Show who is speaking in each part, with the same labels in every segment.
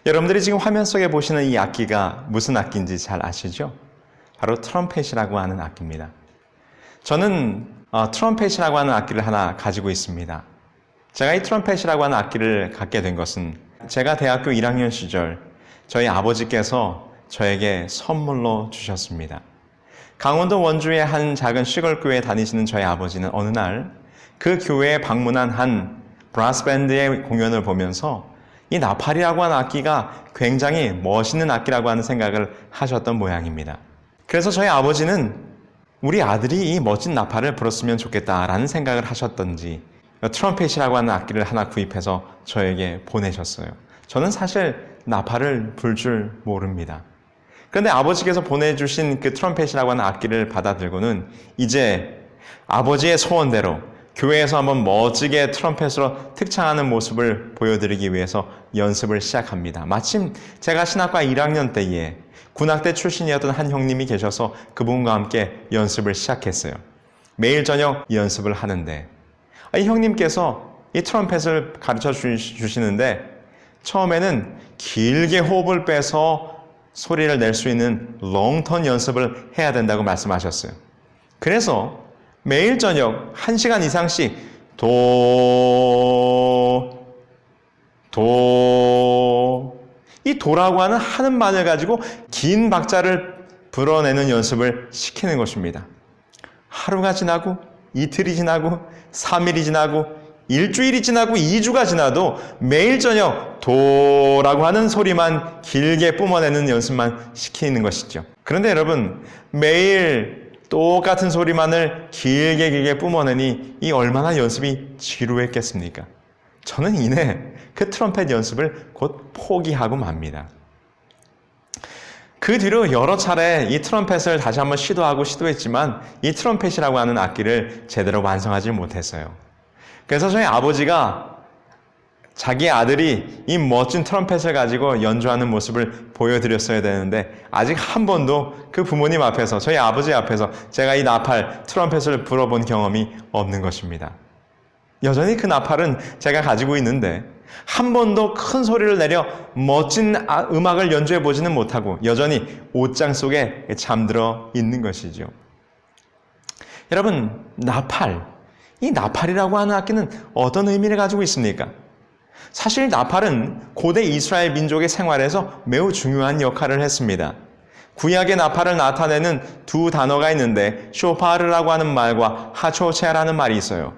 Speaker 1: 여러분들이 지금 화면 속에 보시는 이 악기가 무슨 악기인지 잘 아시죠? 바로 트럼펫이라고 하는 악기입니다. 저는 트럼펫이라고 하는 악기를 하나 가지고 있습니다. 제가 이 트럼펫이라고 하는 악기를 갖게 된 것은 제가 대학교 1학년 시절 저희 아버지께서 저에게 선물로 주셨습니다. 강원도 원주의 한 작은 시골 교회에 다니시는 저희 아버지는 어느 날 그 교회에 방문한 한 브라스 밴드의 공연을 보면서 이 나팔이라고 하는 악기가 굉장히 멋있는 악기라고 하는 생각을 하셨던 모양입니다. 그래서 저희 아버지는 우리 아들이 이 멋진 나팔을 불었으면 좋겠다라는 생각을 하셨던지 트럼펫이라고 하는 악기를 하나 구입해서 저에게 보내셨어요. 저는 사실 나팔을 불 줄 모릅니다. 그런데 아버지께서 보내주신 그 트럼펫이라고 하는 악기를 받아들고는 이제 아버지의 소원대로 교회에서 한번 멋지게 트럼펫으로 특창하는 모습을 보여드리기 위해서 연습을 시작합니다. 마침 제가 신학과 1학년 때에 군악대 출신이었던 한 형님이 계셔서 그분과 함께 연습을 시작했어요. 매일 저녁 연습을 하는데 이 형님께서 이 트럼펫을 가르쳐 주시는데 처음에는 길게 호흡을 빼서 소리를 낼 수 있는 롱턴 연습을 해야 된다고 말씀하셨어요. 그래서 매일 저녁 1시간 이상씩 이 도라고 하는 한음만을 가지고 긴 박자를 불어내는 연습을 시키는 것입니다. 하루가 지나고 이틀이 지나고 3일이 지나고 일주일이 지나고 2주가 지나도 매일 저녁 도라고 하는 소리만 길게 뿜어내는 연습만 시키는 것이죠. 그런데 여러분 매일 똑같은 소리만을 길게 뿜어내니 이 얼마나 연습이 지루했겠습니까? 저는 이내 그 트럼펫 연습을 곧 포기하고 맙니다. 그 뒤로 여러 차례 이 트럼펫을 다시 한번 시도했지만 이 트럼펫이라고 하는 악기를 제대로 완성하지 못했어요. 그래서 저희 아버지가 자기 아들이 이 멋진 트럼펫을 가지고 연주하는 모습을 보여드렸어야 되는데 아직 한 번도 그 부모님 앞에서 저희 아버지 앞에서 제가 이 나팔 트럼펫을 불어본 경험이 없는 것입니다. 여전히 그 나팔은 제가 가지고 있는데 한 번도 큰 소리를 내려 멋진 음악을 연주해 보지는 못하고 여전히 옷장 속에 잠들어 있는 것이죠. 여러분, 이 나팔이라고 하는 악기는 어떤 의미를 가지고 있습니까? 사실 나팔은 고대 이스라엘 민족의 생활에서 매우 중요한 역할을 했습니다. 구약의 나팔을 나타내는 두 단어가 있는데 쇼파르라고 하는 말과 하초체라는 말이 있어요.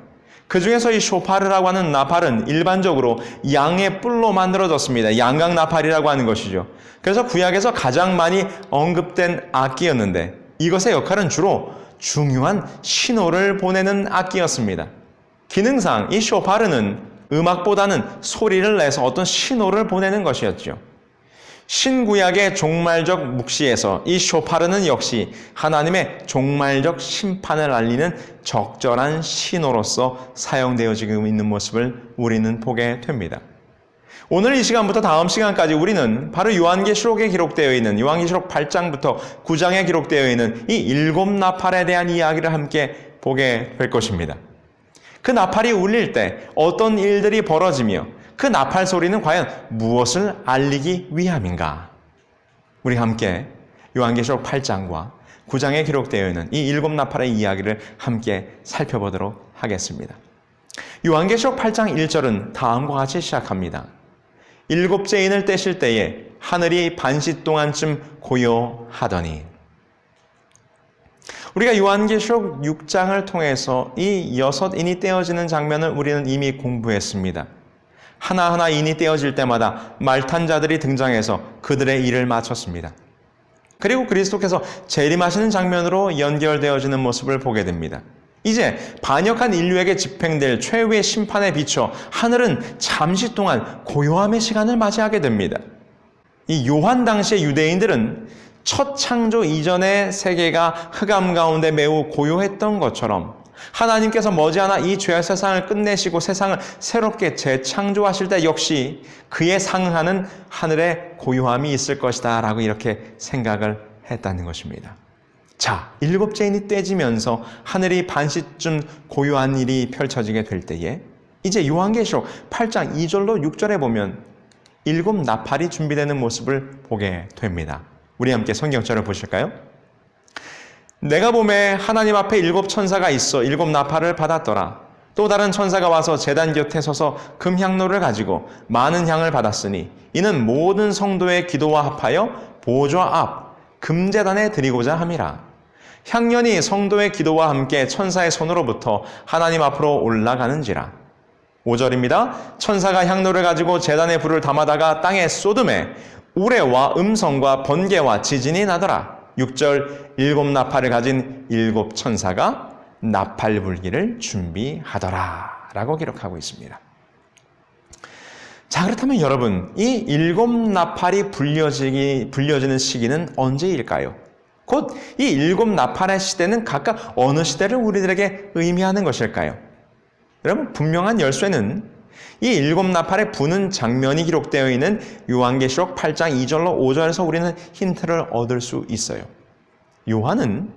Speaker 1: 그 중에서 이 쇼파르라고 하는 나팔은 일반적으로 양의 뿔로 만들어졌습니다. 양각 나팔이라고 하는 것이죠. 그래서 구약에서 가장 많이 언급된 악기였는데 이것의 역할은 주로 중요한 신호를 보내는 악기였습니다. 기능상 이 쇼파르는 음악보다는 소리를 내서 어떤 신호를 보내는 것이었죠. 신구약의 종말적 묵시에서 이 쇼파르는 역시 하나님의 종말적 심판을 알리는 적절한 신호로서 사용되어지고 있는 모습을 우리는 보게 됩니다. 오늘 이 시간부터 다음 시간까지 우리는 바로 요한계시록에 기록되어 있는 요한계시록 8장부터 9장에 기록되어 있는 이 7 나팔에 대한 이야기를 함께 보게 될 것입니다. 그 나팔이 울릴 때 어떤 일들이 벌어지며 그 나팔 소리는 과연 무엇을 알리기 위함인가? 우리 함께 요한계시록 8장과 9장에 기록되어 있는 이 7 나팔의 이야기를 함께 살펴보도록 하겠습니다. 요한계시록 8장 1절은 다음과 같이 시작합니다. 7째 인을 떼실 때에 하늘이 반시 동안쯤 고요하더니. 우리가 요한계시록 6장을 통해서 이 6인이 떼어지는 장면을 우리는 이미 공부했습니다. 하나하나 인이 떼어질 때마다 말탄 자들이 등장해서 그들의 일을 마쳤습니다. 그리고 그리스도께서 재림하시는 장면으로 연결되어지는 모습을 보게 됩니다. 이제 반역한 인류에게 집행될 최후의 심판에 비춰 하늘은 잠시 동안 고요함의 시간을 맞이하게 됩니다. 이 요한 당시의 유대인들은 첫 창조 이전의 세계가 흑암 가운데 매우 고요했던 것처럼 하나님께서 머지않아 이 죄의 세상을 끝내시고 세상을 새롭게 재창조하실 때 역시 그에 상응하는 하늘의 고요함이 있을 것이다 라고 이렇게 생각을 했다는 것입니다. 자, 7째 인이 떼지면서 하늘이 반시쯤 고요한 일이 펼쳐지게 될 때에 이제 요한계시록 8장 2절로 6절에 보면 일곱 나팔이 준비되는 모습을 보게 됩니다. 우리 함께 성경절을 보실까요? 내가 보매 하나님 앞에 일곱 천사가 있어 일곱 나팔을 받았더라. 또 다른 천사가 와서 제단 곁에 서서 금향로를 가지고 많은 향을 받았으니 이는 모든 성도의 기도와 합하여 보좌 앞 금제단에 드리고자 함이라. 향연이 성도의 기도와 함께 천사의 손으로부터 하나님 앞으로 올라가는지라. 5절입니다. 천사가 향로를 가지고 제단에 불을 담아다가 땅에 쏟음에 우레와 음성과 번개와 지진이 나더라. 6절 일곱 나팔을 가진 일곱 천사가 나팔 불기를 준비하더라 라고 기록하고 있습니다. 자, 그렇다면 여러분, 이 일곱 나팔이 불려지는 시기는 언제일까요? 곧 이 일곱 나팔의 시대는 각각 어느 시대를 우리들에게 의미하는 것일까요? 여러분, 분명한 열쇠는 이 일곱 나팔의 부는 장면이 기록되어 있는 요한계시록 8장 2절로 5절에서 우리는 힌트를 얻을 수 있어요. 요한은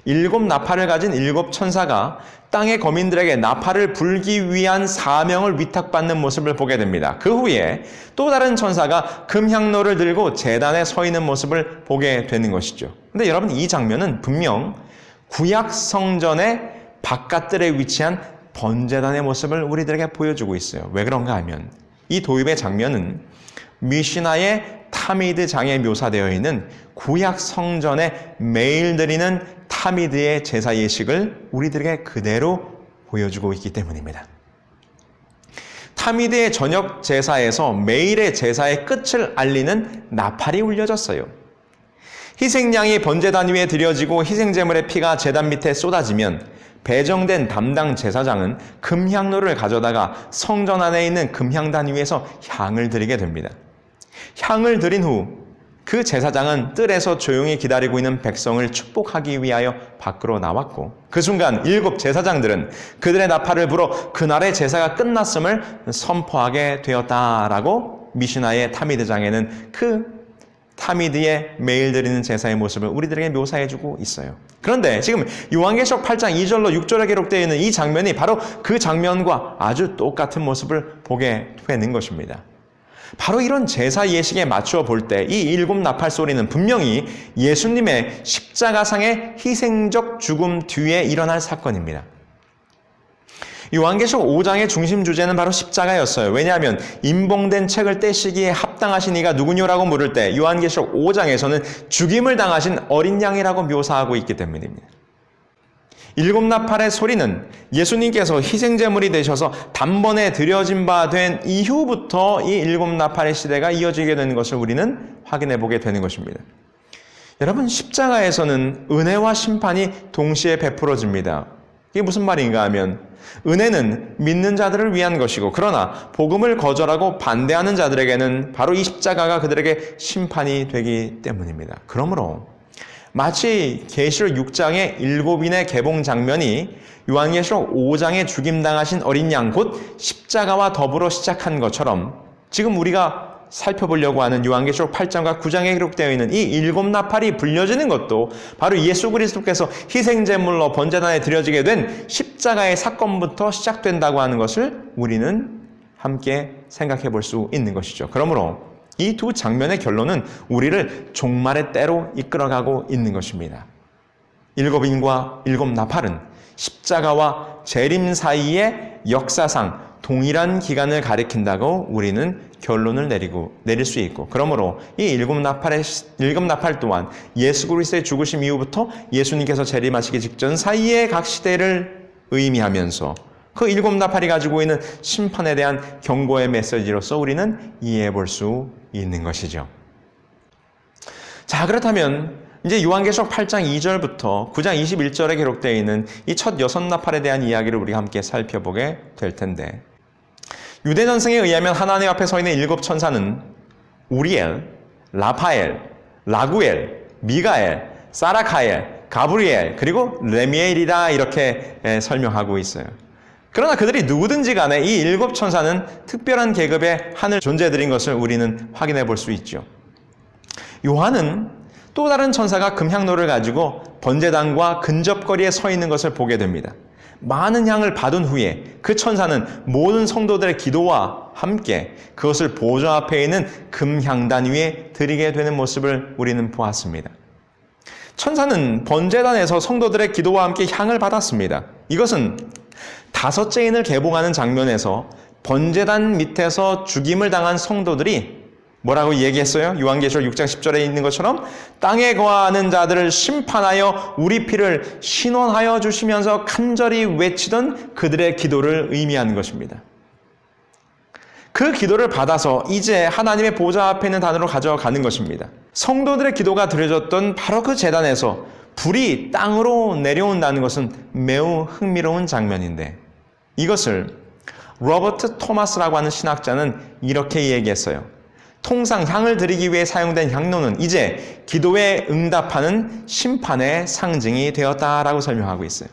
Speaker 1: 일곱 나팔을 가진 일곱 천사가 땅의 거민들에게 나팔을 불기 위한 사명을 위탁받는 모습을 보게 됩니다. 그 후에 또 다른 천사가 금향로를 들고 제단에 서 있는 모습을 보게 되는 것이죠. 근데 여러분, 이 장면은 분명 구약 성전의 바깥들에 위치한 번제단의 모습을 우리들에게 보여주고 있어요. 왜 그런가 하면 이 도입의 장면은 미시나의 타미드장에 묘사되어 있는 구약 성전에 매일 드리는 타미드의 제사 예식을 우리들에게 그대로 보여주고 있기 때문입니다. 타미드의 저녁 제사에서 매일의 제사의 끝을 알리는 나팔이 울려졌어요. 희생양이 번제단 위에 드려지고 희생제물의 피가 제단 밑에 쏟아지면 배정된 담당 제사장은 금향로를 가져다가 성전 안에 있는 금향단 위에서 향을 드리게 됩니다. 향을 드린 후 그 제사장은 뜰에서 조용히 기다리고 있는 백성을 축복하기 위하여 밖으로 나왔고, 그 순간 일곱 제사장들은 그들의 나팔을 불어 그날의 제사가 끝났음을 선포하게 되었다라고 미시나의 타미드장에는 그 타미드의 매일 드리는 제사의 모습을 우리들에게 묘사해주고 있어요. 그런데 지금 요한계시록 8장 2절로 6절에 기록되어 있는 이 장면이 바로 그 장면과 아주 똑같은 모습을 보게 되는 것입니다. 바로 이런 제사 예식에 맞추어 볼 때 이 일곱 나팔 소리는 분명히 예수님의 십자가상의 희생적 죽음 뒤에 일어날 사건입니다. 요한계시록 5장의 중심 주제는 바로 십자가였어요. 왜냐하면 임봉된 책을 떼시기에 합당하신 이가 누구냐라고 물을 때 요한계시록 5장에서는 죽임을 당하신 어린 양이라고 묘사하고 있기 때문입니다. 일곱 나팔의 소리는 예수님께서 희생제물이 되셔서 단번에 드려진 바 된 이후부터 이 일곱 나팔의 시대가 이어지게 되는 것을 우리는 확인해 보게 되는 것입니다. 여러분, 십자가에서는 은혜와 심판이 동시에 베풀어집니다. 이게 무슨 말인가 하면 은혜는 믿는 자들을 위한 것이고, 그러나 복음을 거절하고 반대하는 자들에게는 바로 이 십자가가 그들에게 심판이 되기 때문입니다. 그러므로 마치 계시록 6장의 일곱인의 개봉 장면이 요한계시록 5장에 죽임당하신 어린 양 곧 십자가와 더불어 시작한 것처럼 지금 우리가 살펴보려고 하는 요한계시록 8장과 9장에 기록되어 있는 이 일곱 나팔이 불려지는 것도 바로 예수 그리스도께서 희생제물로 번제단에 드려지게 된 십자가의 사건부터 시작된다고 하는 것을 우리는 함께 생각해 볼 수 있는 것이죠. 그러므로 이 두 장면의 결론은 우리를 종말의 때로 이끌어가고 있는 것입니다. 일곱인과 일곱 나팔은 십자가와 재림 사이의 역사상 동일한 기간을 가리킨다고 우리는 결론을 내릴 수 있고, 그러므로 이 일곱 나팔 또한 예수 그리스도의 죽으심 이후부터 예수님께서 재림하시기 직전 사이의 각 시대를 의미하면서 그 일곱 나팔이 가지고 있는 심판에 대한 경고의 메시지로서 우리는 이해해 볼 수 있는 것이죠. 자, 그렇다면 이제 요한계시록 8장 2절부터 9장 21절에 기록되어 있는 이 첫 여섯 나팔에 대한 이야기를 우리가 함께 살펴보게 될 텐데, 유대 전승에 의하면 하나님 앞에 서 있는 일곱 천사는 우리엘, 라파엘, 라구엘, 미가엘, 사라카엘, 가브리엘, 그리고 레미엘이다 이렇게 설명하고 있어요. 그러나 그들이 누구든지 간에 이 일곱 천사는 특별한 계급의 하늘 존재들인 것을 우리는 확인해 볼 수 있죠. 요한은 또 다른 천사가 금향로를 가지고 번제단과 근접거리에 서 있는 것을 보게 됩니다. 많은 향을 받은 후에 그 천사는 모든 성도들의 기도와 함께 그것을 보좌 앞에 있는 금향단 위에 드리게 되는 모습을 우리는 보았습니다. 천사는 번제단에서 성도들의 기도와 함께 향을 받았습니다. 이것은 다섯째 인을 개봉하는 장면에서 번제단 밑에서 죽임을 당한 성도들이 뭐라고 얘기했어요? 요한계시록 6장 10절에 있는 것처럼 땅에 거하는 자들을 심판하여 우리 피를 신원하여 주시면서 간절히 외치던 그들의 기도를 의미하는 것입니다. 그 기도를 받아서 이제 하나님의 보좌 앞에 있는 단으로 가져가는 것입니다. 성도들의 기도가 드려졌던 바로 그 제단에서 불이 땅으로 내려온다는 것은 매우 흥미로운 장면인데, 이것을 로버트 토마스라고 하는 신학자는 이렇게 얘기했어요. 통상 향을 드리기 위해 사용된 향로는 이제 기도에 응답하는 심판의 상징이 되었다라고 설명하고 있어요.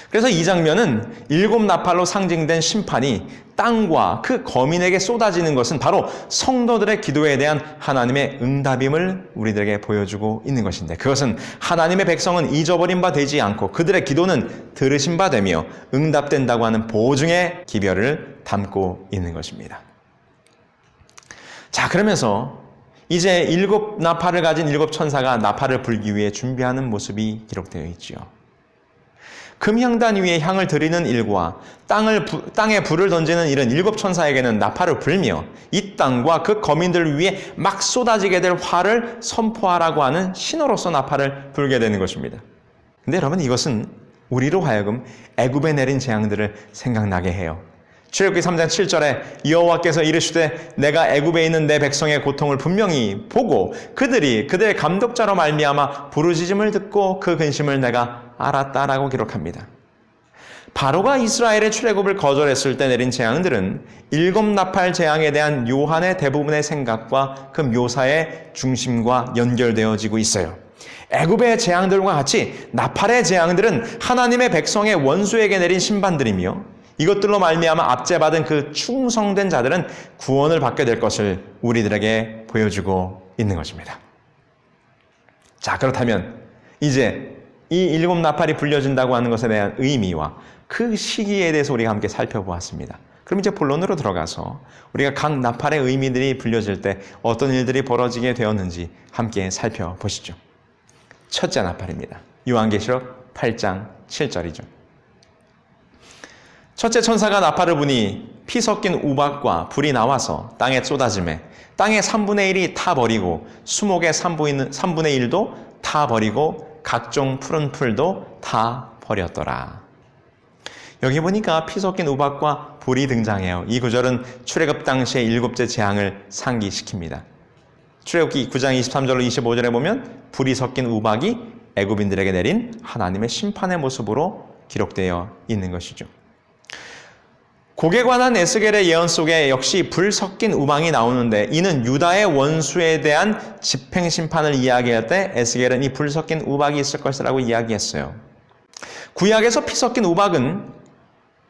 Speaker 1: 그래서 이 장면은 7 나팔로 상징된 심판이 땅과 그 거민에게 쏟아지는 것은 바로 성도들의 기도에 대한 하나님의 응답임을 우리들에게 보여주고 있는 것인데, 그것은 하나님의 백성은 잊어버린 바 되지 않고 그들의 기도는 들으신 바 되며 응답된다고 하는 보증의 기별을 담고 있는 것입니다. 자, 그러면서 이제 7 나팔을 가진 7 천사가 나팔을 불기 위해 준비하는 모습이 기록되어 있지요. 금향단 위에 향을 드리는 일과 땅에 불을 던지는 일은 7 천사에게는 나팔을 불며 이 땅과 그 거민들 위에 막 쏟아지게 될 화를 선포하라고 하는 신호로서 나팔을 불게 되는 것입니다. 근데 여러분, 이것은 우리로 하여금 애굽에 내린 재앙들을 생각나게 해요. 출애굽기 3장 7절에 여호와께서 이르시되 내가 애굽에 있는 내 백성의 고통을 분명히 보고 그들의 감독자로 말미암아 부르짖음을 듣고 그 근심을 내가 알았다라고 기록합니다. 바로가 이스라엘의 출애굽을 거절했을 때 내린 재앙들은 7 나팔 재앙에 대한 요한의 대부분의 생각과 그 묘사의 중심과 연결되어지고 있어요. 애굽의 재앙들과 같이 나팔의 재앙들은 하나님의 백성의 원수에게 내린 심판들이며, 이것들로 말미암아 압제받은 그 충성된 자들은 구원을 받게 될 것을 우리들에게 보여주고 있는 것입니다. 자, 그렇다면 이제 이 7 나팔이 불려진다고 하는 것에 대한 의미와 그 시기에 대해서 우리가 함께 살펴보았습니다. 그럼 이제 본론으로 들어가서 우리가 각 나팔의 의미들이 불려질 때 어떤 일들이 벌어지게 되었는지 함께 살펴보시죠. 첫째 나팔입니다. 요한계시록 8장 7절이죠. 첫째 천사가 나팔을 부니 피 섞인 우박과 불이 나와서 땅에 쏟아지매 땅의 3분의 1이 타버리고 수목의 3분의 1도 타버리고 각종 푸른 풀도 다 버렸더라. 여기 보니까 피 섞인 우박과 불이 등장해요. 이 구절은 출애굽 당시의 7째 재앙을 상기시킵니다. 출애굽기 9장 23절로 25절에 보면 불이 섞인 우박이 애굽인들에게 내린 하나님의 심판의 모습으로 기록되어 있는 것이죠. 곡에 관한 에스겔의 예언 속에 역시 불 섞인 우박이 나오는데, 이는 유다의 원수에 대한 집행심판을 이야기할 때 에스겔은 이 불 섞인 우박이 있을 것이라고 이야기했어요. 구약에서 피 섞인 우박은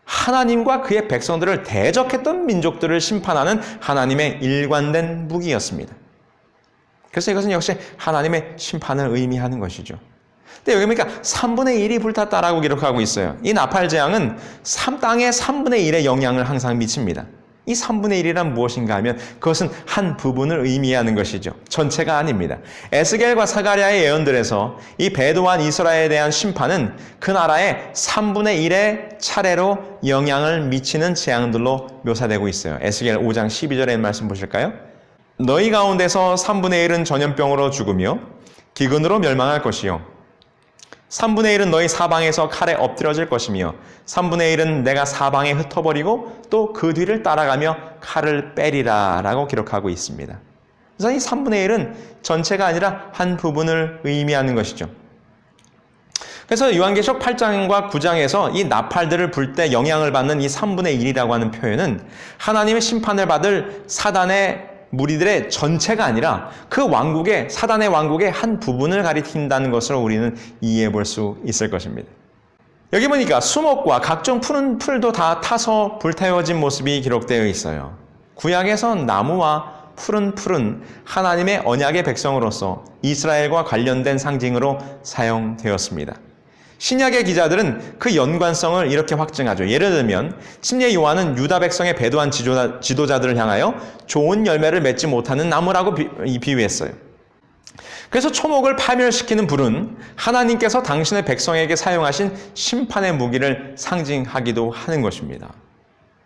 Speaker 1: 하나님과 그의 백성들을 대적했던 민족들을 심판하는 하나님의 일관된 무기였습니다. 그래서 이것은 역시 하나님의 심판을 의미하는 것이죠. 근데 여기 보니까 3분의 1이 불탔다라고 기록하고 있어요. 이 나팔 재앙은 땅의 3분의 1의 영향을 항상 미칩니다. 이 3분의 1이란 무엇인가 하면 그것은 한 부분을 의미하는 것이죠. 전체가 아닙니다. 에스겔과 사가랴의 예언들에서 이 배도한 이스라엘에 대한 심판은 그 나라의 3분의 1의 차례로 영향을 미치는 재앙들로 묘사되고 있어요. 에스겔 5장 12절의 말씀 보실까요? 너희 가운데서 3분의 1은 전염병으로 죽으며 기근으로 멸망할 것이요 3분의 1은 너희 사방에서 칼에 엎드려질 것이며 3분의 1은 내가 사방에 흩어버리고 또 그 뒤를 따라가며 칼을 빼리라 라고 기록하고 있습니다. 그래서 이 3분의 1은 전체가 아니라 한 부분을 의미하는 것이죠. 그래서 요한계시록 8장과 9장에서 이 나팔들을 불 때 영향을 받는 이 3분의 1이라고 하는 표현은 하나님의 심판을 받을 사단의 무리들의 전체가 아니라 그 왕국의, 사단의 왕국의 한 부분을 가리킨다는 것으로 우리는 이해해 볼 수 있을 것입니다. 여기 보니까 수목과 각종 푸른 풀도 다 타서 불태워진 모습이 기록되어 있어요. 구약에서 나무와 푸른 풀은 하나님의 언약의 백성으로서 이스라엘과 관련된 상징으로 사용되었습니다. 신약의 기자들은 그 연관성을 이렇게 확증하죠. 예를 들면 침례 요한은 유다 백성의 배도한 지도자들을 향하여 좋은 열매를 맺지 못하는 나무라고 비유했어요. 그래서 초목을 파멸시키는 불은 하나님께서 당신의 백성에게 사용하신 심판의 무기를 상징하기도 하는 것입니다.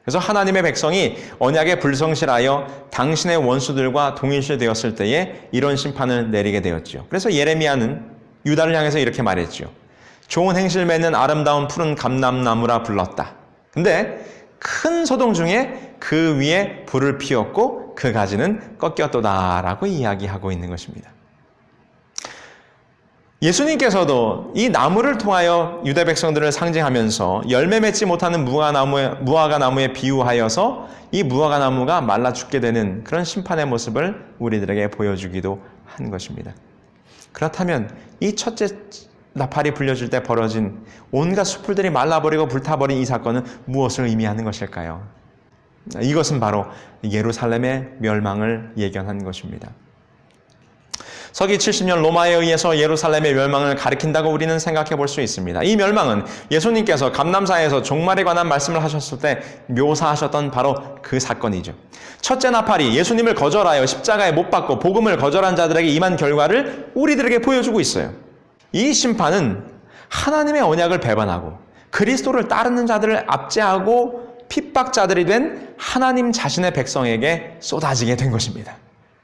Speaker 1: 그래서 하나님의 백성이 언약에 불성실하여 당신의 원수들과 동일시되었을 때에 이런 심판을 내리게 되었죠. 그래서 예레미야는 유다를 향해서 이렇게 말했죠. 좋은 행실 맺는 아름다운 푸른 감람나무라 불렀다. 근데 큰 소동 중에 그 위에 불을 피웠고 그 가지는 꺾였도다라고 이야기하고 있는 것입니다. 예수님께서도 이 나무를 통하여 유다 백성들을 상징하면서 열매 맺지 못하는 무화과 나무에 비유하여서 이 무화과 나무가 말라 죽게 되는 그런 심판의 모습을 우리들에게 보여주기도 한 것입니다. 그렇다면 이 첫째 나팔이 불려질 때 벌어진 온갖 숲들이 말라버리고 불타버린 이 사건은 무엇을 의미하는 것일까요? 이것은 바로 예루살렘의 멸망을 예견한 것입니다. 서기 70년 로마에 의해서 예루살렘의 멸망을 가리킨다고 우리는 생각해 볼 수 있습니다. 이 멸망은 예수님께서 감람사에서 종말에 관한 말씀을 하셨을 때 묘사하셨던 바로 그 사건이죠. 첫째 나팔이 예수님을 거절하여 십자가에 못 박고 복음을 거절한 자들에게 임한 결과를 우리들에게 보여주고 있어요. 이 심판은 하나님의 언약을 배반하고 그리스도를 따르는 자들을 압제하고 핍박자들이 된 하나님 자신의 백성에게 쏟아지게 된 것입니다.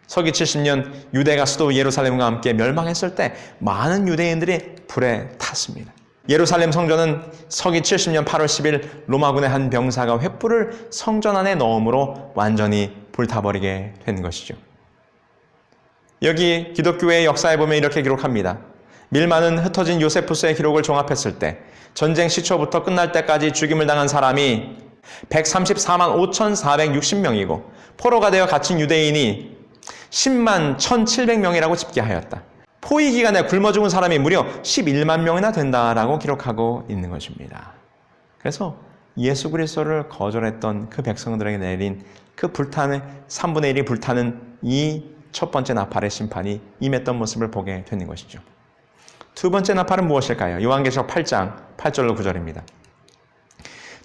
Speaker 1: 서기 70년 유대가 수도 예루살렘과 함께 멸망했을 때 많은 유대인들이 불에 탔습니다. 예루살렘 성전은 서기 70년 8월 10일 로마군의 한 병사가 횃불을 성전 안에 넣음으로 완전히 불타버리게 된 것이죠. 여기 기독교의 역사에 보면 이렇게 기록합니다. 밀마는 흩어진 요세푸스의 기록을 종합했을 때 전쟁 시초부터 끝날 때까지 죽임을 당한 사람이 134만 5,460명이고 포로가 되어 갇힌 유대인이 10만 1,700명이라고 집계하였다. 포위 기간에 굶어 죽은 사람이 무려 11만 명이나 된다라고 기록하고 있는 것입니다. 그래서 예수 그리스도를 거절했던 그 백성들에게 내린 그 불타는 3분의 1이 불타는 이 첫 번째 나팔의 심판이 임했던 모습을 보게 되는 것이죠. 두 번째 나팔은 무엇일까요? 요한계시록 8장 8절로 9절입니다.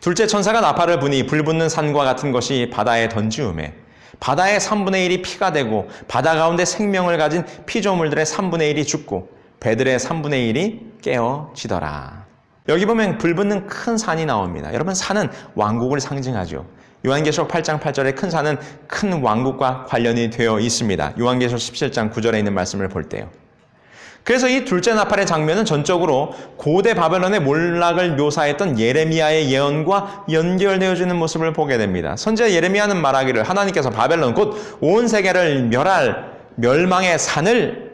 Speaker 1: 둘째 천사가 나팔을 부니 불붙는 산과 같은 것이 바다에 던지우매 바다의 3분의 1이 피가 되고 바다 가운데 생명을 가진 피조물들의 3분의 1이 죽고 배들의 3분의 1이 깨어지더라. 여기 보면 불붙는 큰 산이 나옵니다. 여러분, 산은 왕국을 상징하죠. 요한계시록 8장 8절에 큰 산은 큰 왕국과 관련이 되어 있습니다. 요한계시록 17장 9절에 있는 말씀을 볼 때요. 그래서 이 둘째 나팔의 장면은 전적으로 고대 바벨론의 몰락을 묘사했던 예레미야의 예언과 연결되어지는 모습을 보게 됩니다. 선지자 예레미야는 말하기를 하나님께서 바벨론 곧 온 세계를 멸할 멸망의 산을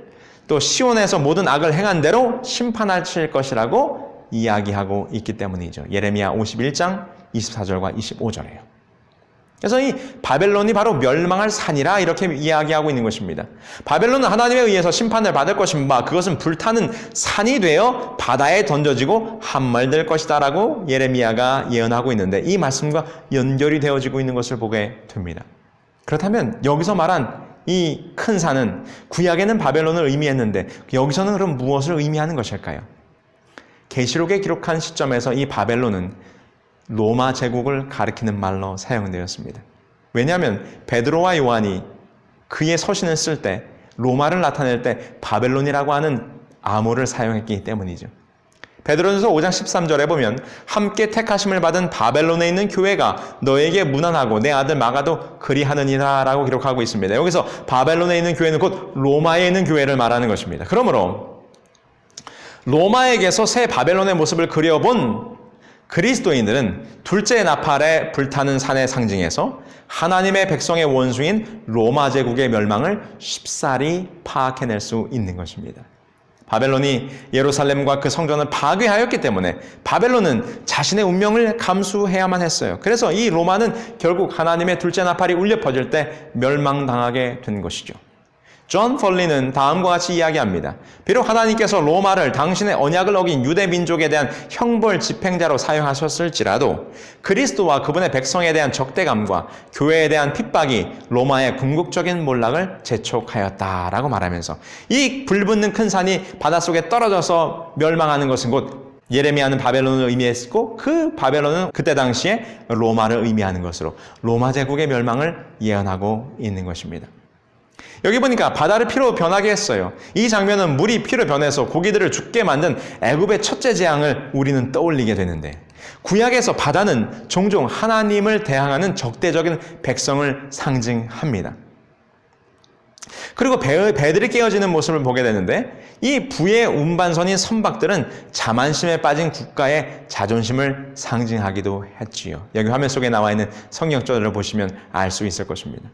Speaker 1: 또 시온에서 모든 악을 행한 대로 심판하실 것이라고 이야기하고 있기 때문이죠. 예레미야 51장 24절과 25절이에요. 그래서 이 바벨론이 바로 멸망할 산이라 이렇게 이야기하고 있는 것입니다. 바벨론은 하나님에 의해서 심판을 받을 것인바 그것은 불타는 산이 되어 바다에 던져지고 함몰될 것이다 라고 예레미야가 예언하고 있는데 이 말씀과 연결이 되어지고 있는 것을 보게 됩니다. 그렇다면 여기서 말한 이 큰 산은 구약에는 바벨론을 의미했는데 여기서는 그럼 무엇을 의미하는 것일까요? 계시록에 기록한 시점에서 이 바벨론은 로마 제국을 가리키는 말로 사용되었습니다. 왜냐하면 베드로와 요한이 그의 서신을 쓸 때 로마를 나타낼 때 바벨론이라고 하는 암호를 사용했기 때문이죠. 베드로전서 5장 13절에 보면 함께 택하심을 받은 바벨론에 있는 교회가 너에게 문안하고 내 아들 마가도 그리하느니라 라고 기록하고 있습니다. 여기서 바벨론에 있는 교회는 곧 로마에 있는 교회를 말하는 것입니다. 그러므로 로마에게서 새 바벨론의 모습을 그려본 그리스도인들은 둘째 나팔에 불타는 산의 상징에서 하나님의 백성의 원수인 로마 제국의 멸망을 쉽사리 파악해낼 수 있는 것입니다. 바벨론이 예루살렘과 그 성전을 파괴하였기 때문에 바벨론은 자신의 운명을 감수해야만 했어요. 그래서 이 로마는 결국 하나님의 둘째 나팔이 울려 퍼질 때 멸망당하게 된 것이죠. 존 펄리는 다음과 같이 이야기합니다. 비록 하나님께서 로마를 당신의 언약을 어긴 유대 민족에 대한 형벌 집행자로 사용하셨을지라도 그리스도와 그분의 백성에 대한 적대감과 교회에 대한 핍박이 로마의 궁극적인 몰락을 재촉하였다라고 말하면서 이 불붙는 큰 산이 바닷속에 떨어져서 멸망하는 것은 곧 예레미야는 바벨론을 의미했고 그 바벨론은 그때 당시에 로마를 의미하는 것으로 로마 제국의 멸망을 예언하고 있는 것입니다. 여기 보니까 바다를 피로 변하게 했어요. 이 장면은 물이 피로 변해서 고기들을 죽게 만든 애굽의 첫째 재앙을 우리는 떠올리게 되는데, 구약에서 바다는 종종 하나님을 대항하는 적대적인 백성을 상징합니다. 그리고 배들이 깨어지는 모습을 보게 되는데, 이 부의 운반선인 선박들은 자만심에 빠진 국가의 자존심을 상징하기도 했지요. 여기 화면 속에 나와 있는 성경절을 보시면 알 수 있을 것입니다.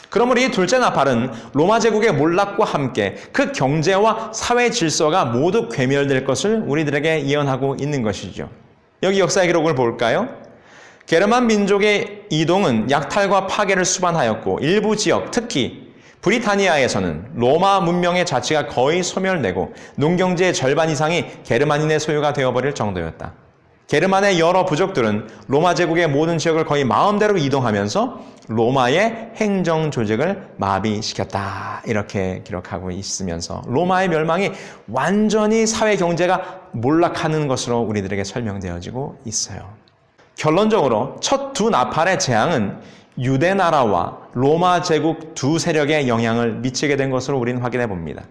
Speaker 1: 그러므로 이 둘째 나팔은 로마 제국의 몰락과 함께 그 경제와 사회 질서가 모두 괴멸될 것을 우리들에게 예언하고 있는 것이죠. 여기 역사의 기록을 볼까요? 게르만 민족의 이동은 약탈과 파괴를 수반하였고, 일부 지역, 특히 브리타니아에서는 로마 문명의 자치가 거의 소멸되고 농경지의 절반 이상이 게르만인의 소유가 되어버릴 정도였다. 게르만의 여러 부족들은 로마 제국의 모든 지역을 거의 마음대로 이동하면서 로마의 행정 조직을 마비시켰다. 이렇게 기록하고 있으면서 로마의 멸망이 완전히 사회 경제가 몰락하는 것으로 우리들에게 설명되어지고 있어요. 결론적으로 첫 두 나팔의 재앙은 유대 나라와 로마 제국 두 세력에 영향을 미치게 된 것으로 우리는 확인해 봅니다.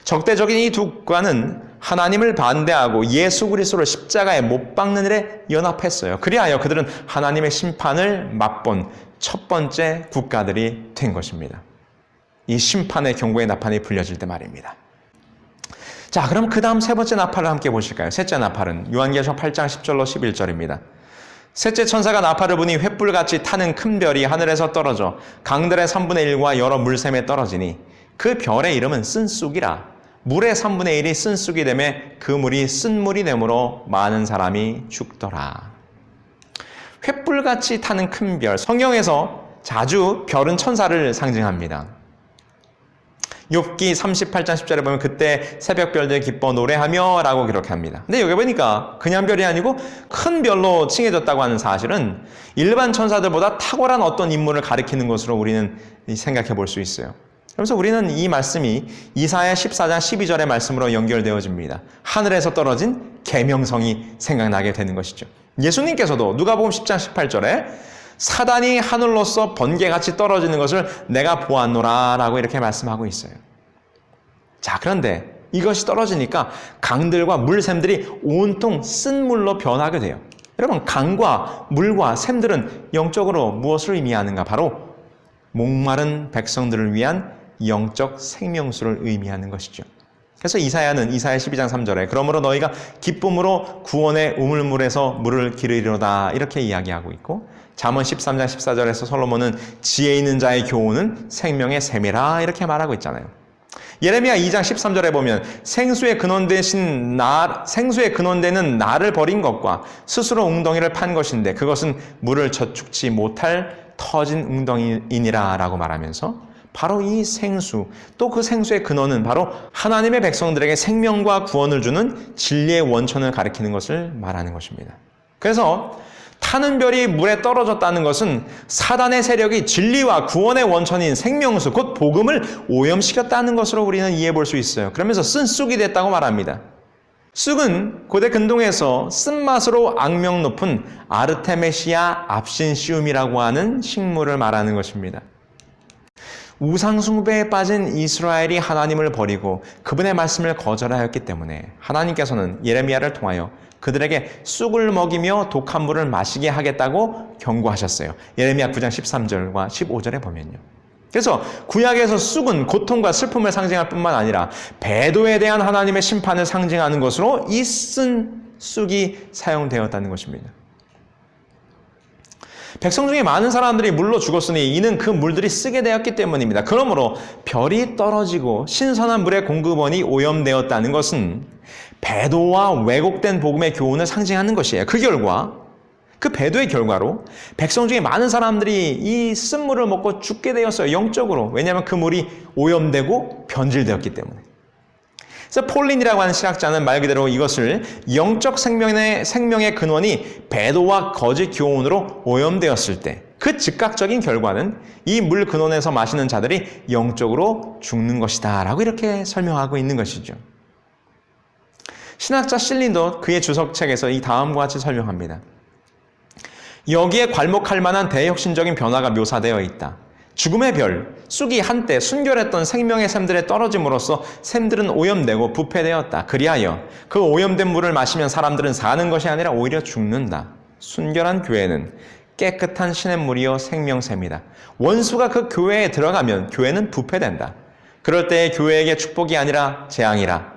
Speaker 1: 적대적인 이 두 국가는 하나님을 반대하고 예수 그리스도를 십자가에 못 박는 일에 연합했어요. 그리하여 그들은 하나님의 심판을 맛본 첫 번째 국가들이 된 것입니다. 이 심판의 경고의 나팔이 불려질 때 말입니다. 자, 그럼 그 다음 세 번째 나팔을 함께 보실까요? 셋째 나팔은 요한계시록 8장 10절로 11절입니다. 셋째 천사가 나팔을 부니 횃불같이 타는 큰 별이 하늘에서 떨어져 강들의 3분의 1과 여러 물샘에 떨어지니 그 별의 이름은 쓴쑥이라. 물의 3분의 1이 쓴쑥이 되매 그 물이 쓴물이 되므로 많은 사람이 죽더라. 횃불같이 타는 큰 별. 성경에서 자주 별은 천사를 상징합니다. 욥기 38장 10절에 보면 그때 새벽별들 기뻐 노래하며 라고 기록합니다. 근데 여기 보니까 그냥 별이 아니고 큰 별로 칭해졌다고 하는 사실은 일반 천사들보다 탁월한 어떤 인물을 가리키는 것으로 우리는 생각해 볼 수 있어요. 그래서 우리는 이 말씀이 이사야 14장 12절의 말씀으로 연결되어집니다. 하늘에서 떨어진 계명성이 생각나게 되는 것이죠. 예수님께서도 누가복음 10장 18절에 사단이 하늘로서 번개같이 떨어지는 것을 내가 보았노라 라고 이렇게 말씀하고 있어요. 자, 그런데 이것이 떨어지니까 강들과 물샘들이 온통 쓴 물로 변하게 돼요. 여러분, 강과 물과 샘들은 영적으로 무엇을 의미하는가? 바로 목마른 백성들을 위한 영적 생명수를 의미하는 것이죠. 그래서 이사야는 이사야 12장 3절에 그러므로 너희가 기쁨으로 구원의 우물물에서 물을 기르리로다 이렇게 이야기하고 있고, 잠언 13장 14절에서 솔로몬은 지혜 있는 자의 교훈은 생명의 샘이라 이렇게 말하고 있잖아요. 예레미야 2장 13절에 보면 생수의 근원되는 나를 버린 것과 스스로 웅덩이를 판 것인데 그것은 물을 저축치 못할 터진 웅덩이니라 라고 말하면서 바로 이 생수, 또 그 생수의 근원은 바로 하나님의 백성들에게 생명과 구원을 주는 진리의 원천을 가리키는 것을 말하는 것입니다. 그래서 타는 별이 물에 떨어졌다는 것은 사단의 세력이 진리와 구원의 원천인 생명수, 곧 복음을 오염시켰다는 것으로 우리는 이해해 볼 수 있어요. 그러면서 쓴쑥이 됐다고 말합니다. 쑥은 고대 근동에서 쓴맛으로 악명 높은 아르테메시아 압신시움이라고 하는 식물을 말하는 것입니다. 우상 숭배에 빠진 이스라엘이 하나님을 버리고 그분의 말씀을 거절하였기 때문에 하나님께서는 예레미야를 통하여 그들에게 쑥을 먹이며 독한 물을 마시게 하겠다고 경고하셨어요. 예레미야 9장 13절과 15절에 보면요. 그래서 구약에서 쑥은 고통과 슬픔을 상징할 뿐만 아니라 배도에 대한 하나님의 심판을 상징하는 것으로 이 쓴 쑥이 사용되었다는 것입니다. 백성 중에 많은 사람들이 물로 죽었으니 이는 그 물들이 쓰게 되었기 때문입니다. 그러므로 별이 떨어지고 신선한 물의 공급원이 오염되었다는 것은 배도와 왜곡된 복음의 교훈을 상징하는 것이에요. 그 결과, 그 배도의 결과로 백성 중에 많은 사람들이 이 쓴물을 먹고 죽게 되었어요. 영적으로. 왜냐하면 그 물이 오염되고 변질되었기 때문에. 그래서 폴린이라고 하는 신학자는 말 그대로 이것을 영적 생명의 근원이 배도와 거짓 교훈으로 오염되었을 때 그 즉각적인 결과는 이 물 근원에서 마시는 자들이 영적으로 죽는 것이다 라고 이렇게 설명하고 있는 것이죠. 신학자 실린도 그의 주석책에서 이 다음과 같이 설명합니다. 여기에 괄목할 만한 대혁신적인 변화가 묘사되어 있다. 죽음의 별, 쑥이 한때 순결했던 생명의 샘들에 떨어짐으로써 샘들은 오염되고 부패되었다. 그리하여 그 오염된 물을 마시면 사람들은 사는 것이 아니라 오히려 죽는다. 순결한 교회는 깨끗한 시냇물이요 생명샘이다. 원수가 그 교회에 들어가면 교회는 부패된다. 그럴 때에 교회에게 축복이 아니라 재앙이라.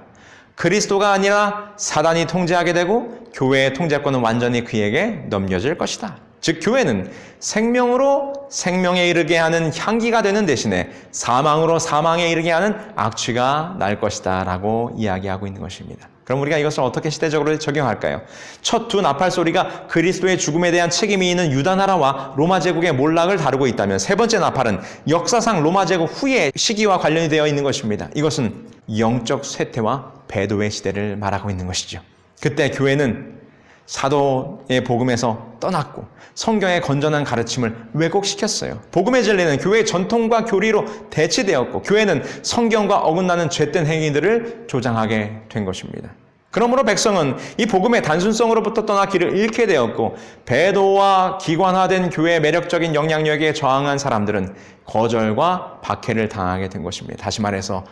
Speaker 1: 그리스도가 아니라 사단이 통제하게 되고 교회의 통제권은 완전히 그에게 넘겨질 것이다. 즉 교회는 생명으로 생명에 이르게 하는 향기가 되는 대신에 사망으로 사망에 이르게 하는 악취가 날 것이다 라고 이야기하고 있는 것입니다. 그럼 우리가 이것을 어떻게 시대적으로 적용할까요? 첫 두 나팔 소리가 그리스도의 죽음에 대한 책임이 있는 유다 나라와 로마 제국의 몰락을 다루고 있다면 세 번째 나팔은 역사상 로마 제국 후의 시기와 관련이 되어 있는 것입니다. 이것은 영적 쇠퇴와 배도의 시대를 말하고 있는 것이죠. 그때 교회는 사도의 복음에서 떠났고 성경의 건전한 가르침을 왜곡시켰어요. 복음의 진리는 교회의 전통과 교리로 대치되었고 교회는 성경과 어긋나는 죄된 행위들을 조장하게 된 것입니다. 그러므로 백성은 이 복음의 단순성으로부터 떠나 길을 잃게 되었고 배도와 기관화된 교회의 매력적인 영향력에 저항한 사람들은 거절과 박해를 당하게 된 것입니다. 다시 말해서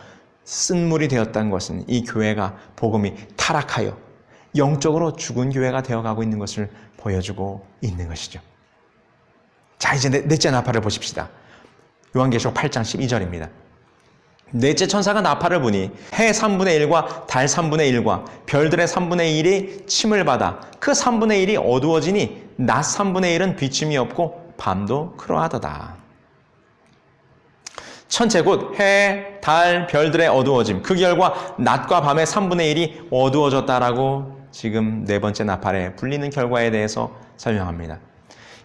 Speaker 1: 쓴물이 되었다는 것은 이 교회가 복음이 타락하여 영적으로 죽은 교회가 되어가고 있는 것을 보여주고 있는 것이죠. 자, 이제 넷째 나팔을 보십시다. 요한계시록 8장 12절입니다. 넷째 천사가 나팔을 부니 해 3분의 1과 달 3분의 1과 별들의 3분의 1이 침을 받아 그 3분의 1이 어두워지니 낮 3분의 1은 비침이 없고 밤도 그러하도다. 천체 곧 해, 달, 별들의 어두워짐, 그 결과 낮과 밤의 3분의 1이 어두워졌다라고 지금 네 번째 나팔에 불리는 결과에 대해서 설명합니다.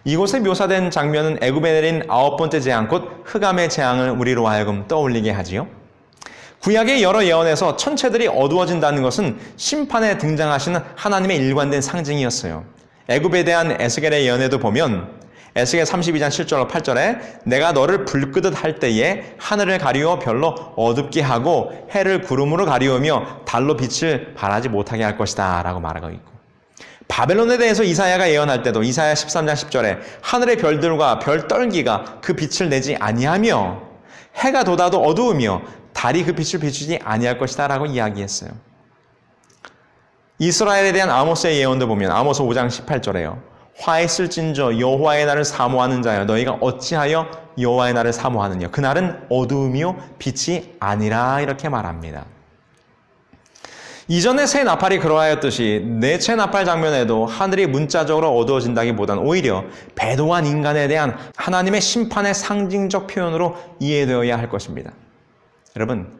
Speaker 1: 이곳에 묘사된 장면은 애굽에 내린 9번째 재앙 곧 흑암의 재앙을 우리로 하여금 떠올리게 하지요. 구약의 여러 예언에서 천체들이 어두워진다는 것은 심판에 등장하시는 하나님의 일관된 상징이었어요. 애굽에 대한 에스겔의 예언에도 보면 에스겔 32장 7절로 8절에 내가 너를 불끄듯 할 때에 하늘을 가리워 별로 어둡게 하고 해를 구름으로 가리우며 달로 빛을 발하지 못하게 할 것이다 라고 말하고 있고, 바벨론에 대해서 이사야가 예언할 때도 이사야 13장 10절에 하늘의 별들과 별 떨기가 그 빛을 내지 아니하며 해가 돋아도 어두우며 달이 그 빛을 비추지 아니할 것이다 라고 이야기했어요. 이스라엘에 대한 아모스의 예언도 보면 아모스 5장 18절에요. 화했을진저 여호와의 날을 사모하는 자여 너희가 어찌하여 여호와의 날을 사모하느냐 그날은 어두움이요 빛이 아니라 이렇게 말합니다. 이전의 세 나팔이 그러하였듯이 넷째 나팔 장면에도 하늘이 문자적으로 어두워진다기보다는 오히려 배도한 인간에 대한 하나님의 심판의 상징적 표현으로 이해되어야 할 것입니다. 여러분,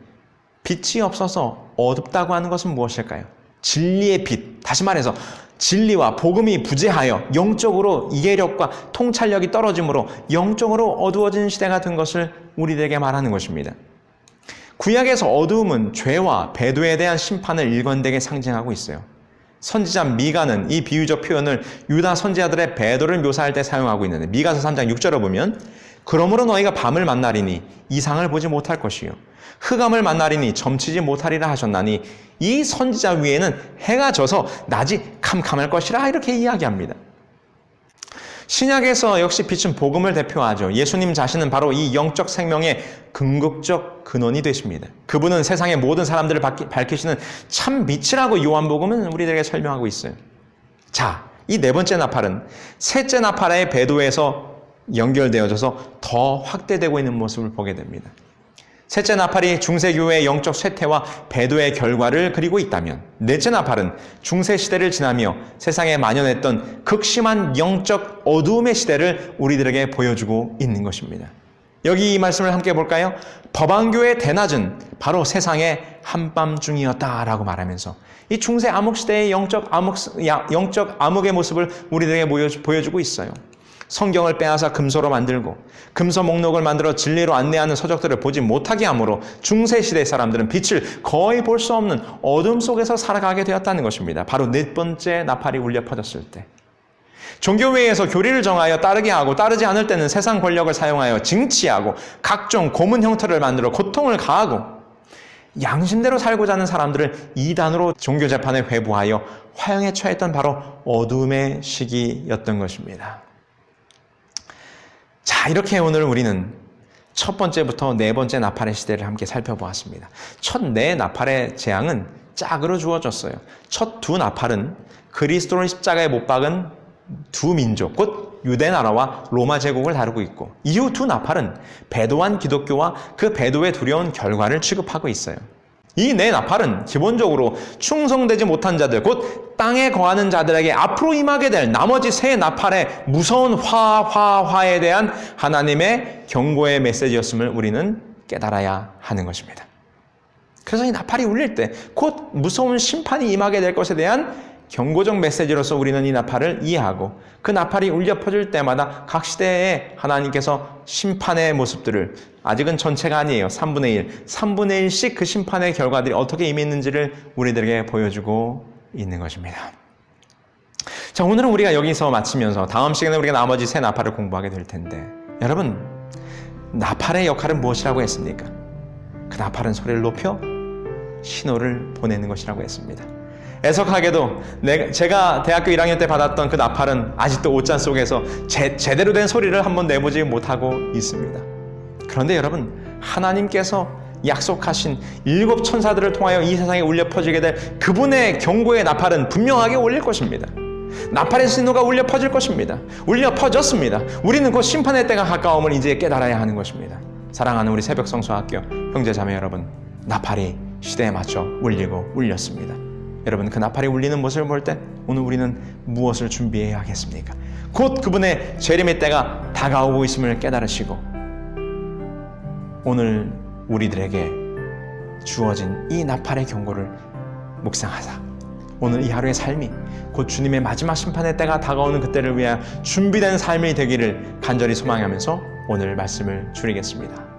Speaker 1: 빛이 없어서 어둡다고 하는 것은 무엇일까요? 진리의 빛, 다시 말해서 진리와 복음이 부재하여 영적으로 이해력과 통찰력이 떨어짐으로 영적으로 어두워진 시대가 된 것을 우리들에게 말하는 것입니다. 구약에서 어두움은 죄와 배도에 대한 심판을 일관되게 상징하고 있어요. 선지자 미가는 이 비유적 표현을 유다 선지자들의 배도를 묘사할 때 사용하고 있는데 미가서 3장 6절을 보면 그러므로 너희가 밤을 만나리니 이상을 보지 못할 것이요 흑암을 만나리니 점치지 못하리라 하셨나니 이 선지자 위에는 해가 져서 낮이 캄캄할 것이라 이렇게 이야기합니다. 신약에서 역시 빛은 복음을 대표하죠. 예수님 자신은 바로 이 영적 생명의 궁극적 근원이 되십니다. 그분은 세상의 모든 사람들을 밝히시는 참 빛이라고 요한복음은 우리들에게 설명하고 있어요. 자, 이 네 번째 나팔은 셋째 나팔의 배도에서 연결되어져서 더 확대되고 있는 모습을 보게 됩니다. 셋째 나팔이 중세교회의 영적 쇠퇴와 배도의 결과를 그리고 있다면 넷째 나팔은 중세시대를 지나며 세상에 만연했던 극심한 영적 어두움의 시대를 우리들에게 보여주고 있는 것입니다. 여기 이 말씀을 함께 볼까요? 법안교의 대낮은 바로 세상의 한밤중이었다라고 말하면서 이 중세 암흑시대의 영적 암흑의 모습을 우리들에게 보여주고 있어요. 성경을 빼앗아 금소로 만들고 금소 목록을 만들어 진리로 안내하는 서적들을 보지 못하게 하므로 중세시대 사람들은 빛을 거의 볼 수 없는 어둠 속에서 살아가게 되었다는 것입니다. 바로 네 번째 나팔이 울려 퍼졌을 때 종교회의에서 교리를 정하여 따르게 하고 따르지 않을 때는 세상 권력을 사용하여 징치하고 각종 고문 형태를 만들어 고통을 가하고 양심대로 살고자 하는 사람들을 이단으로 종교재판에 회부하여 화형에 처했던 바로 어둠의 시기였던 것입니다. 자, 이렇게 오늘 우리는 첫 번째부터 네 번째 나팔의 시대를 함께 살펴보았습니다. 첫 네 나팔의 재앙은 짝으로 주어졌어요. 첫 두 나팔은 그리스도를 십자가에 못 박은 두 민족, 곧 유대나라와 로마 제국을 다루고 있고, 이후 두 나팔은 배도한 기독교와 그 배도의 두려운 결과를 취급하고 있어요. 이 네 나팔은 기본적으로 충성되지 못한 자들, 곧 땅에 거하는 자들에게 앞으로 임하게 될 나머지 세 나팔의 무서운 화에 대한 하나님의 경고의 메시지였음을 우리는 깨달아야 하는 것입니다. 그래서 이 나팔이 울릴 때 곧 무서운 심판이 임하게 될 것에 대한 경고적 메시지로서 우리는 이 나팔을 이해하고, 그 나팔이 울려 퍼질 때마다 각 시대에 하나님께서 심판의 모습들을, 아직은 전체가 아니에요, 3분의 1씩 그 심판의 결과들이 어떻게 임했는지를 우리들에게 보여주고 있는 것입니다. 자, 오늘은 우리가 여기서 마치면서 다음 시간에 우리가 나머지 세 나팔을 공부하게 될 텐데, 여러분, 나팔의 역할은 무엇이라고 했습니까? 그 나팔은 소리를 높여 신호를 보내는 것이라고 했습니다. 애석하게도 제가 대학교 1학년 때 받았던 그 나팔은 아직도 옷잔 속에서 제대로 된 소리를 한번 내보지 못하고 있습니다. 그런데 여러분, 하나님께서 약속하신 7 천사들을 통하여 이 세상에 울려 퍼지게 될 그분의 경고의 나팔은 분명하게 울릴 것입니다. 나팔의 신호가 울려 퍼질 것입니다. 울려 퍼졌습니다. 우리는 곧 심판의 때가 가까움을 이제 깨달아야 하는 것입니다. 사랑하는 우리 새벽성서학교 형제자매 여러분, 나팔이 시대에 맞춰 울리고 울렸습니다. 여러분, 그 나팔이 울리는 모습을 볼 때 오늘 우리는 무엇을 준비해야 하겠습니까? 곧 그분의 재림의 때가 다가오고 있음을 깨달으시고, 오늘 우리들에게 주어진 이 나팔의 경고를 묵상하사 오늘 이 하루의 삶이 곧 주님의 마지막 심판의 때가 다가오는 그때를 위하여 준비된 삶이 되기를 간절히 소망하면서 오늘 말씀을 줄이겠습니다.